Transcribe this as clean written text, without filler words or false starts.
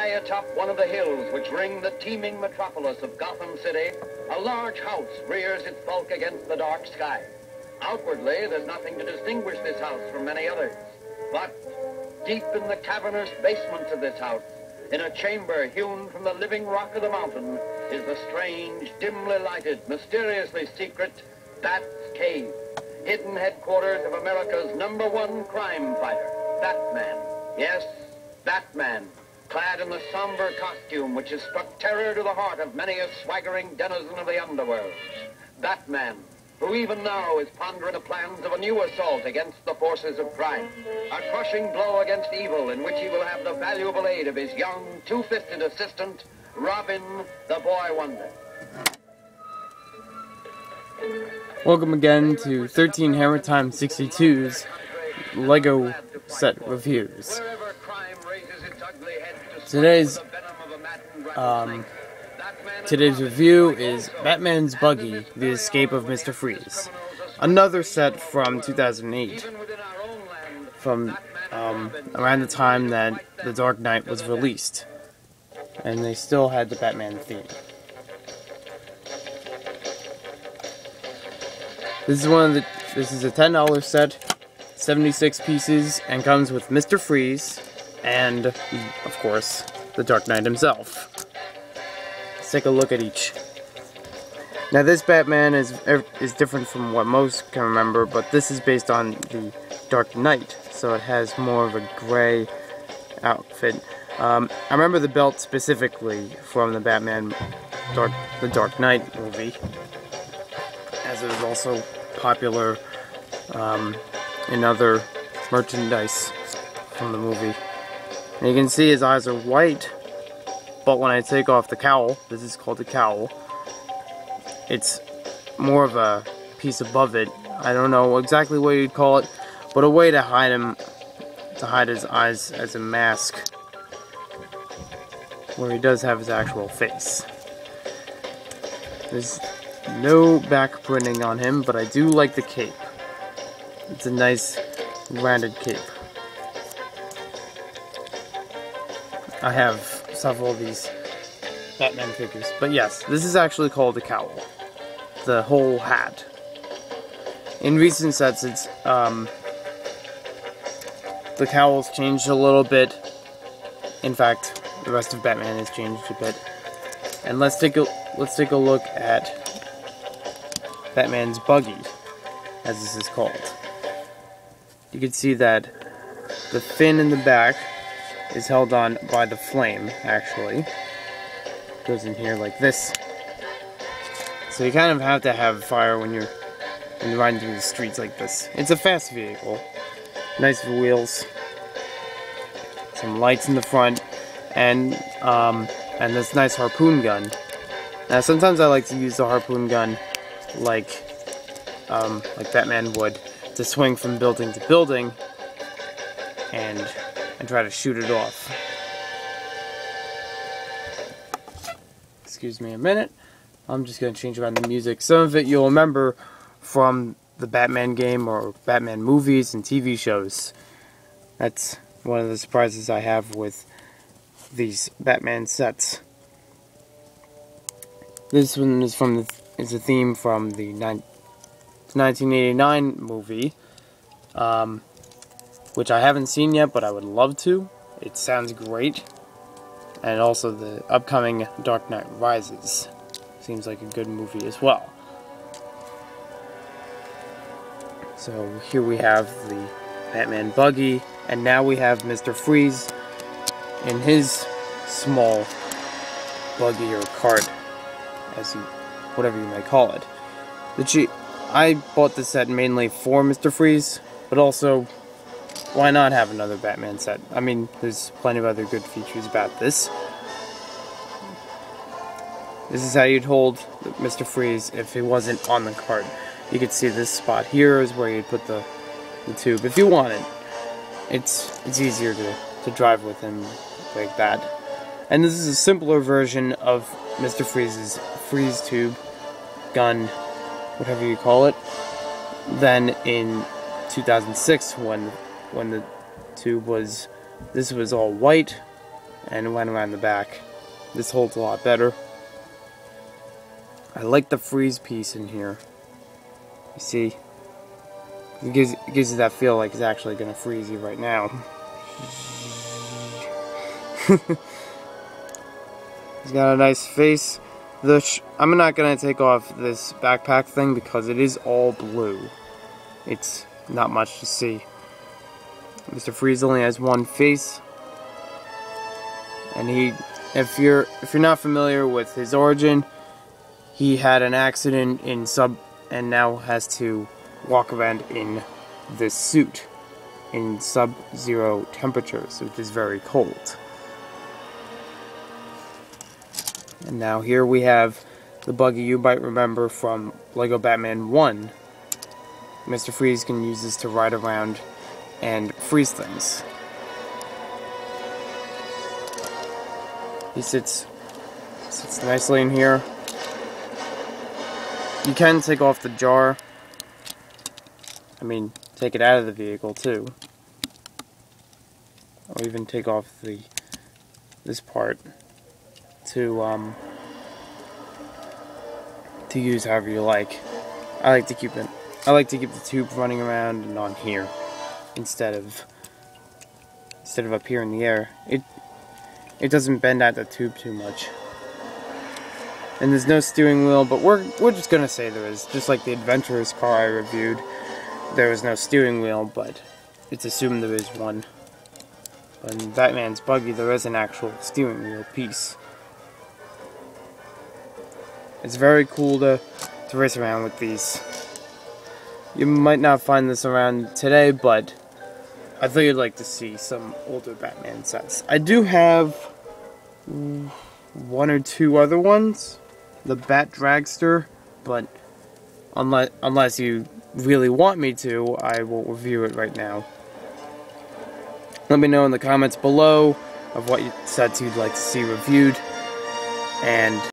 High atop one of the hills which ring the teeming metropolis of Gotham City, a large house rears its bulk against the dark sky. Outwardly, there's nothing to distinguish this house from many others. But deep in the cavernous basements of this house, in a chamber hewn from the living rock of the mountain, is the strange, dimly lighted, mysteriously secret Bat's Cave, hidden headquarters of America's #1 crime fighter, Batman. Yes, Batman, clad in the somber costume which has struck terror to the heart of many a swaggering denizen of the underworld. Batman, who even now is pondering the plans of a new assault against the forces of crime. A crushing blow against evil in which he will have the valuable aid of his young, two-fisted assistant, Robin, the Boy Wonder. Welcome again to 13 Hammer Time 62's Lego set reviews. Today's review is Batman's Buggy, The Escape of Mr. Freeze. Another set from 2008, from around the time that The Dark Knight was released, and they still had the Batman theme. This is a $10 set, 76 pieces, and comes with Mr. Freeze and, of course, the Dark Knight himself. Let's take a look at each. Now, this Batman is different from what most can remember, but this is based on the Dark Knight, so it has more of a gray outfit. I remember the belt specifically from the the Dark Knight movie, as it was also popular in other merchandise from the movie. And you can see his eyes are white, but when I take off the cowl, this is called a cowl, it's more of a piece above it. I don't know exactly what you'd call it, but a way to hide him, to hide his eyes as a mask, where he does have his actual face. There's no back printing on him, but I do like the cape. It's a nice rounded cape. I have several of these Batman figures, but yes, this is actually called a cowl. The whole hat. In recent sets, it's the cowl's changed a little bit. In fact, the rest of Batman has changed a bit. And let's take a look at Batman's Buggy, as this is called. You can see that the fin in the back is held on by the flame, actually. Goes in here like this. So you kind of have to have fire when you're riding through the streets like this. It's a fast vehicle. Nice wheels. Some lights in the front. And this nice harpoon gun. Now sometimes I like to use the harpoon gun like Batman would, to swing from building to building and try to shoot it off. Excuse me a minute. I'm just going to change around the music. Some of it you'll remember from the Batman game or Batman movies and TV shows. That's one of the surprises I have with these Batman sets. This one is a theme from the 1989 movie, which I haven't seen yet, but I would love to. It sounds great. And also the upcoming Dark Knight Rises. Seems like a good movie as well. So here we have the Batman Buggy, and now we have Mr. Freeze in his small buggy or cart, whatever you may call it. I bought this set mainly for Mr. Freeze, but also, why not have another Batman set? I mean, there's plenty of other good features about this. This is how you'd hold Mr. Freeze if he wasn't on the cart. You could see this spot here is where you'd put the tube if you wanted. It's easier to drive with him like that. And this is a simpler version of Mr. Freeze's freeze tube, gun, whatever you call it, than in 2006 when the tube was, this was all white, and went around the back. This holds a lot better. I like the freeze piece in here. You see, it gives you that feel like it's actually going to freeze you right now. He's got a nice face. I'm not going to take off this backpack thing because it is all blue. It's not much to see. Mr. Freeze only has one face, and if you're not familiar with his origin, he had an accident in and now has to walk around in this suit in sub-zero temperatures, which is very cold. And now here we have the Buggy you might remember from Lego Batman 1. Mr. Freeze can use this to ride around and freeze things. He sits nicely in here. You can take off the jar. I mean, take it out of the vehicle too. Or even take off this part to use however you like. I like to keep the tube running around and on here instead of up here in the air. It doesn't bend out the tube too much. And there's no steering wheel, but we're just gonna say there is. Just like the Adventurer's car I reviewed, there was no steering wheel, but it's assumed there is one. But in Batman's Buggy, there is an actual steering wheel piece. It's very cool to race around with these. You might not find this around today, but I thought you'd like to see some older Batman sets. I do have one or two other ones. The Bat Dragster, but unless you really want me to, I will review it right now. Let me know in the comments below of what sets you'd like to see reviewed, and